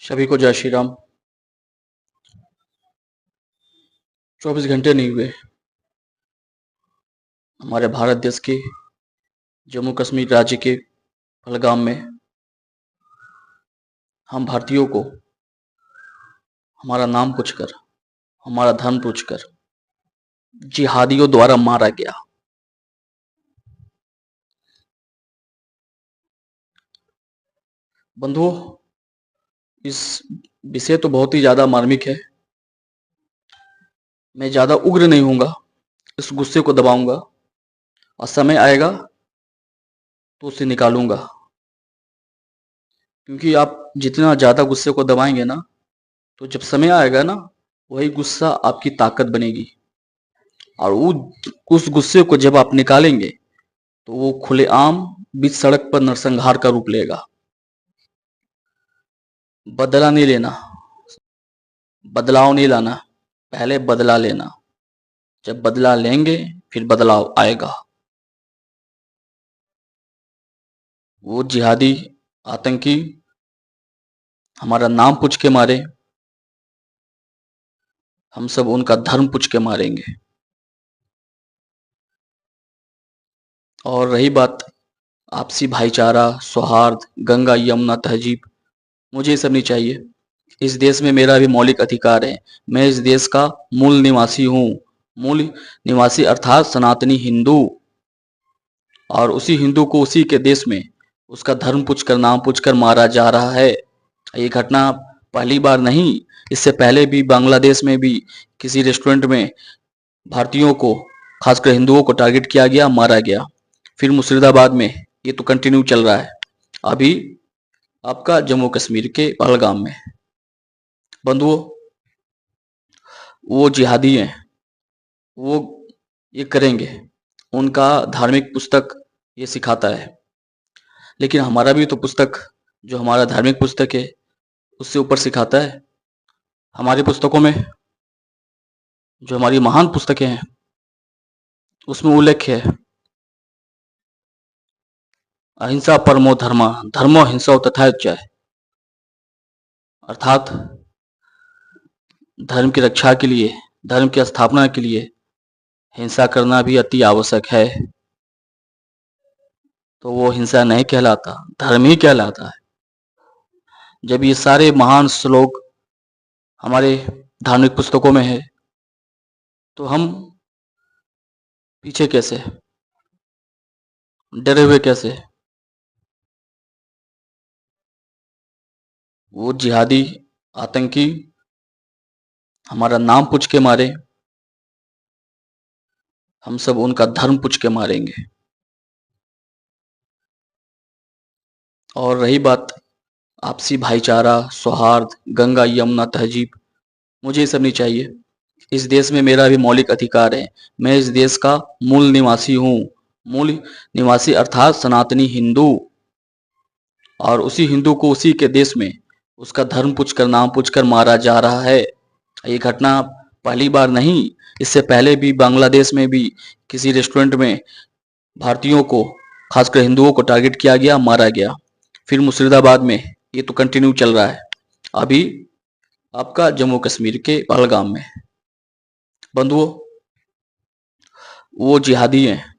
सभी को जय श्री राम। 24 घंटे नहीं हुए हमारे भारत देश के जम्मू कश्मीर राज्य के पहलगाम में हम भारतीयों को हमारा नाम पूछकर, हमारा धर्म पूछकर जिहादियों द्वारा मारा गया। बंधुओं, इस विषय तो बहुत ही ज्यादा मार्मिक है। मैं ज्यादा उग्र नहीं होऊंगा, इस गुस्से को दबाऊंगा और समय आएगा तो उसे निकालूंगा। क्योंकि आप जितना ज्यादा गुस्से को दबाएंगे ना, तो जब समय आएगा ना, वही गुस्सा आपकी ताकत बनेगी। और उस गुस्से को जब आप निकालेंगे तो वो खुलेआम बीच सड़क पर नरसंहार का रूप लेगा। बदला नहीं लेना, बदलाव नहीं लाना, पहले बदला लेना। जब बदला लेंगे फिर बदलाव आएगा। वो जिहादी आतंकी हमारा नाम पूछ के मारे, हम सब उनका धर्म पूछ के मारेंगे। और रही बात आपसी भाईचारा, सौहार्द, गंगा यमुना तहजीब, मुझे ये सब नहीं चाहिए। इस देश में मेरा भी मौलिक अधिकार है। मैं इस देश का मूल निवासी हूँ। मूल निवासी अर्थात सनातनी हिंदू। और उसी हिंदू को उसी के देश में उसका धर्म पूछकर, नाम पूछकर मारा जा रहा है। ये घटना पहली बार नहीं, इससे पहले भी बांग्लादेश में भी किसी रेस्टोरेंट में भारतीयों को, खासकर हिंदुओं को टारगेट किया गया, मारा गया। फिर मुर्शिदाबाद में ये तो कंटिन्यू चल रहा है। अभी आपका जम्मू कश्मीर के पहलगाम में। बंधुओं, वो जिहादी हैं, वो ये करेंगे, उनका धार्मिक पुस्तक ये सिखाता है। लेकिन हमारा भी तो पुस्तक, जो हमारा धार्मिक पुस्तक है, उससे ऊपर सिखाता है। हमारी पुस्तकों में, जो हमारी महान पुस्तकें हैं, उसमें उल्लेख है अहिंसा परमो धर्म, धर्मो हिंसा तथाच्च। अर्थात धर्म की रक्षा के लिए, धर्म की स्थापना के लिए हिंसा करना भी अति आवश्यक है। तो वो हिंसा नहीं कहलाता, धर्म ही कहलाता है। जब ये सारे महान श्लोक हमारे धार्मिक पुस्तकों में है, तो हम पीछे कैसे, डरे हुए कैसे? वो जिहादी आतंकी हमारा नाम पूछ के मारे, हम सब उनका धर्म पूछ के मारेंगे। और रही बात आपसी भाईचारा, सौहार्द, गंगा यमुना तहजीब, मुझे ये सब नहीं चाहिए। इस देश में मेरा भी मौलिक अधिकार है। मैं इस देश का मूल निवासी हूँ। मूल निवासी अर्थात सनातनी हिंदू। और उसी हिंदू को उसी के देश में उसका धर्म पूछकर, नाम पूछकर मारा जा रहा है। ये घटना पहली बार नहीं, इससे पहले भी बांग्लादेश में भी किसी रेस्टोरेंट में भारतीयों को, खासकर हिंदुओं को टारगेट किया गया, मारा गया। फिर मुर्शिदाबाद में ये तो कंटिन्यू चल रहा है। अभी आपका जम्मू कश्मीर के पहलगाम में। बंधुओं, वो जिहादी हैं,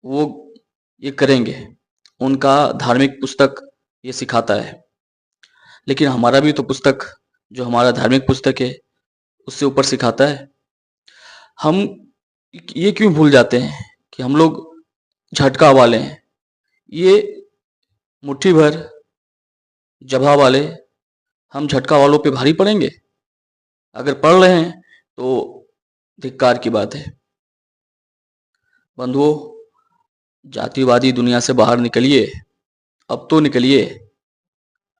वो ये करेंगे, उनका धार्मिक पुस्तक ये सिखाता है। लेकिन हमारा भी तो पुस्तक, जो हमारा धार्मिक पुस्तक है, उससे ऊपर सिखाता है। हम ये क्यों भूल जाते हैं कि हम लोग झटका वाले हैं। ये मुट्ठी भर जभा वाले, हम झटका वालों पे भारी पड़ेंगे? अगर पढ़ रहे हैं तो धिक्कार की बात है। बंधुओं, जातिवादी दुनिया से बाहर निकलिए, अब तो निकलिए,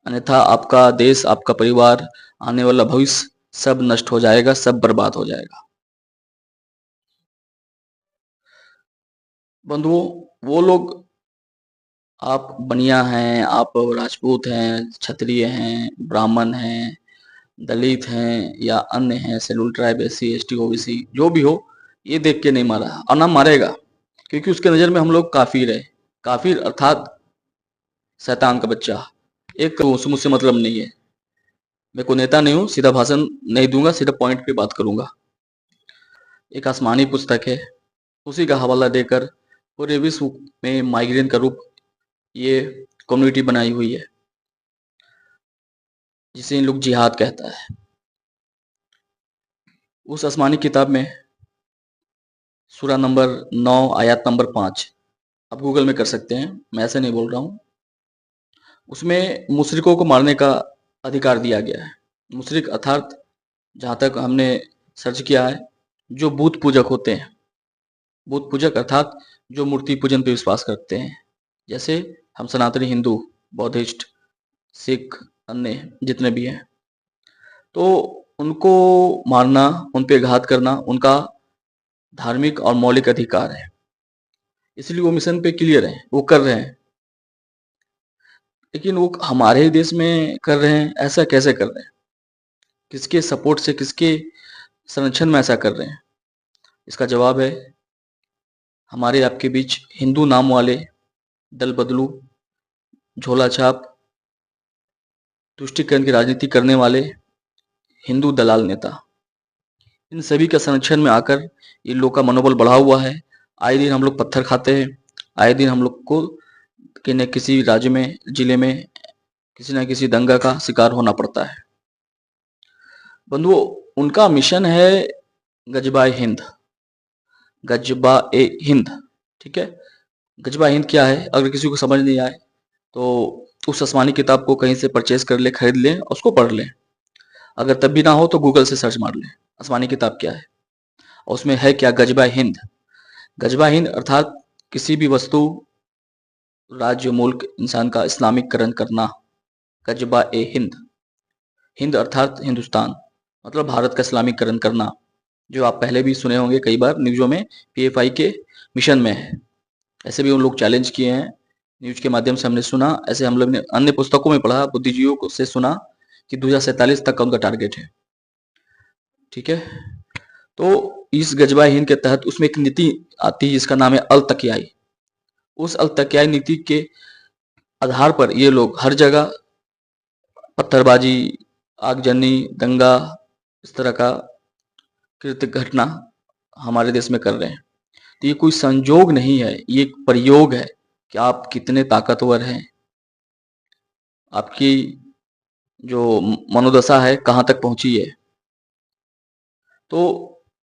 अन्यथा आपका देश, आपका परिवार, आने वाला भविष्य सब नष्ट हो जाएगा, सब बर्बाद हो जाएगा। बंधुओं, वो लोग, आप बनिया हैं, आप राजपूत हैं, क्षत्रिय हैं, ब्राह्मण हैं, दलित हैं या अन्य हैं, schedule tribe, SC ST OBC, जो भी हो, ये देख के नहीं मारा और ना मारेगा। क्योंकि उसके नज़र में हम लोग काफिर है। काफिर अर्थात शैतान का बच्चा, एक मुझसे मतलब नहीं है। मैं कोई नेता नहीं हूँ, सीधा भाषण नहीं दूंगा, सीधा पॉइंट पे बात करूंगा। एक आसमानी पुस्तक है, उसी का हवाला देकर पूरे विश्व में माइग्रेन का रूप ये कम्युनिटी बनाई हुई है, जिसे इन लोग जिहाद कहता है। उस आसमानी किताब में सूरा नंबर 9 आयत नंबर 5, आप गूगल में कर सकते हैं, मैं ऐसे नहीं बोल रहा हूँ। उसमें मुशरिकों को मारने का अधिकार दिया गया है। मुशरिक अर्थात जहाँ तक हमने सर्च किया है, जो बूत पूजक होते हैं। बूत पूजक अर्थात जो मूर्ति पूजन पे विश्वास करते हैं, जैसे हम सनातनी हिंदू, बौद्धिस्ट, सिख, अन्य जितने भी हैं, तो उनको मारना, उन पे घात करना उनका धार्मिक और मौलिक अधिकार है। इसलिए वो मिशन पे क्लियर हैं, वो कर रहे हैं। लेकिन वो हमारे ही देश में कर रहे हैं, ऐसा कैसे कर रहे हैं? किसके सपोर्ट से, किसके संरक्षण में ऐसा कर रहे हैं? इसका जवाब है हमारे आपके बीच हिंदू नाम वाले दल बदलू, झोला छाप, तुष्टीकरण की राजनीति करने वाले हिंदू दलाल नेता, इन सभी के संरक्षण में आकर इन लोग का मनोबल बढ़ा हुआ है। आए दिन हम लोग पत्थर खाते हैं, आए दिन हम लोग को कि न किसी राज्य में, जिले में किसी न किसी दंगा का शिकार होना पड़ता है। बंधुओं, उनका मिशन है गजबाए हिंद, गजबाए हिंद, ठीक है। गजबा हिंद क्या है? अगर किसी को समझ नहीं आए तो उस आसमानी किताब को कहीं से परचेज कर ले, खरीद लें, उसको पढ़ लें। अगर तब भी ना हो तो गूगल से सर्च मार लें आसमानी किताब क्या है, और उसमें है क्या? गजबा हिंद। गजबा हिंद अर्थात किसी भी वस्तु, राज्य, मुल्क, इंसान का इस्लामिकरण करना, गजबा ए हिंद। हिंद अर्थात हिंदुस्तान, मतलब भारत का इस्लामिकरण करना, जो आप पहले भी सुने होंगे कई बार न्यूज़ों में, पीएफआई के मिशन में है। ऐसे भी उन लोग चैलेंज किए हैं, न्यूज के माध्यम से हमने सुना, ऐसे हम लोग ने अन्य पुस्तकों में पढ़ा, बुद्धिजीवियों से सुना कि 2047 तक का उनका टारगेट है, ठीक है। तो इस गजबा हिंद के तहत उसमें एक नीति आती है जिसका नाम है अल तकियाई। उस अल तकियाई नीति के आधार पर ये लोग हर जगह पत्थरबाजी, आगजनी, दंगा, इस तरह का कृत्य घटना हमारे देश में कर रहे हैं। तो ये कोई संजोग नहीं है, ये एक प्रयोग है कि आप कितने ताकतवर हैं, आपकी जो मनोदशा है कहाँ तक पहुंची है। तो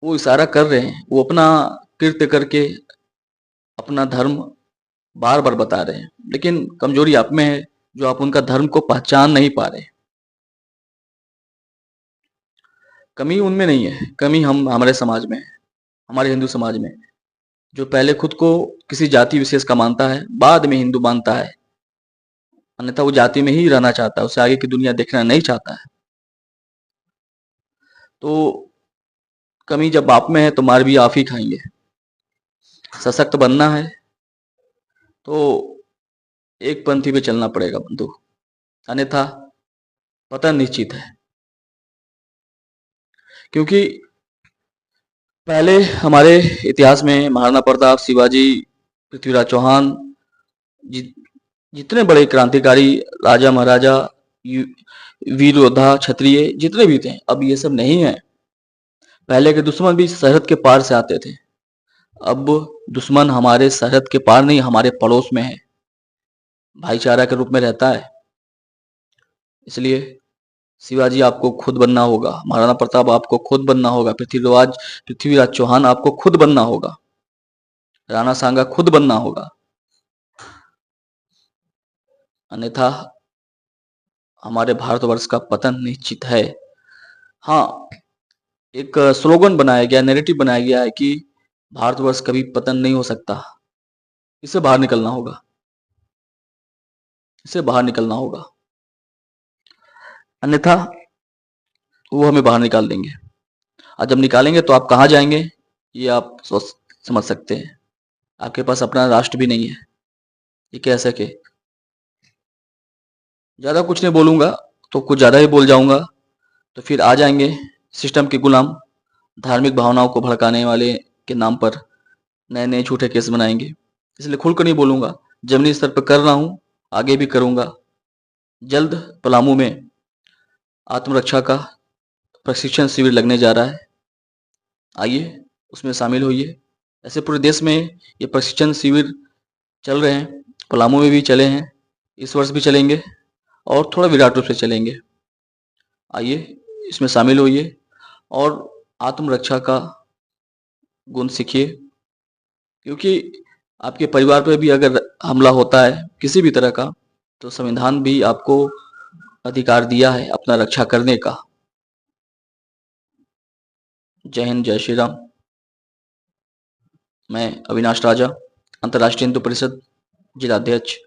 वो इशारा कर रहे हैं, वो अपना कृत्य करके अपना धर्म बार बार बता रहे हैं, लेकिन कमजोरी आप में है जो आप उनका धर्म को पहचान नहीं पा रहे। कमी उनमें नहीं है, कमी हमारे समाज में है, हमारे हिंदू समाज में, जो पहले खुद को किसी जाति विशेष का मानता है, बाद में हिंदू मानता है, अन्यथा वो जाति में ही रहना चाहता है, उससे आगे की दुनिया देखना नहीं चाहता है। तो कमी जब आप में है तो मार भी आप ही खाएंगे। सशक्त बनना है तो एक पंथी पे चलना पड़ेगा बंधु, अन्यथा पतन निश्चित है। क्योंकि पहले हमारे इतिहास में महाराणा प्रताप, शिवाजी, पृथ्वीराज चौहान, जि, जितने बड़े क्रांतिकारी राजा महाराजा, वीर योद्धा, क्षत्रिय जितने भी थे, अब ये सब नहीं है। पहले के दुश्मन भी सरहद के पार से आते थे, अब दुश्मन हमारे सरहद के पार नहीं, हमारे पड़ोस में है, भाईचारा के रूप में रहता है। इसलिए शिवाजी आपको खुद बनना होगा, महाराणा प्रताप आपको खुद बनना होगा, पृथ्वीराज चौहान आपको खुद बनना होगा, राणा सांगा खुद बनना होगा, अन्यथा हमारे भारतवर्ष का पतन निश्चित है। हाँ, एक स्लोगन बनाया गया, नैरेटिव बनाया गया है कि भारतवर्ष कभी पतन नहीं हो सकता, इससे बाहर निकलना होगा, इससे बाहर निकलना होगा, अन्यथा वो हमें बाहर निकाल देंगे। और जब निकालेंगे तो आप कहाँ जाएंगे ये आप सोच समझ सकते हैं। आपके पास अपना राष्ट्र भी नहीं है, ये कह सके। ज़्यादा कुछ नहीं बोलूँगा तो कुछ ज़्यादा ही बोल जाऊँगा, तो फिर आ जाएंगे सिस्टम के गुलाम, धार्मिक भावनाओं को भड़काने वाले के नाम पर नए नए झूठे केस बनाएंगे। इसलिए खुलकर नहीं बोलूँगा, जमीनी स्तर पर कर रहा हूँ, आगे भी करूँगा। जल्द पलामू में आत्मरक्षा का प्रशिक्षण शिविर लगने जा रहा है, आइए उसमें शामिल होइए। ऐसे पूरे देश में ये प्रशिक्षण शिविर चल रहे हैं, पलामू में भी चले हैं, इस वर्ष भी चलेंगे और थोड़ा विराट रूप से चलेंगे। आइए इसमें शामिल होइए और आत्मरक्षा का गुण सीखिए, क्योंकि आपके परिवार पर भी अगर हमला होता है किसी भी तरह का, तो संविधान भी आपको अधिकार दिया है अपना रक्षा करने का। जय हिंद, जय श्री राम। मैं अविनाश राजा, अंतर्राष्ट्रीय हिंदू परिषद जिलाध्यक्ष,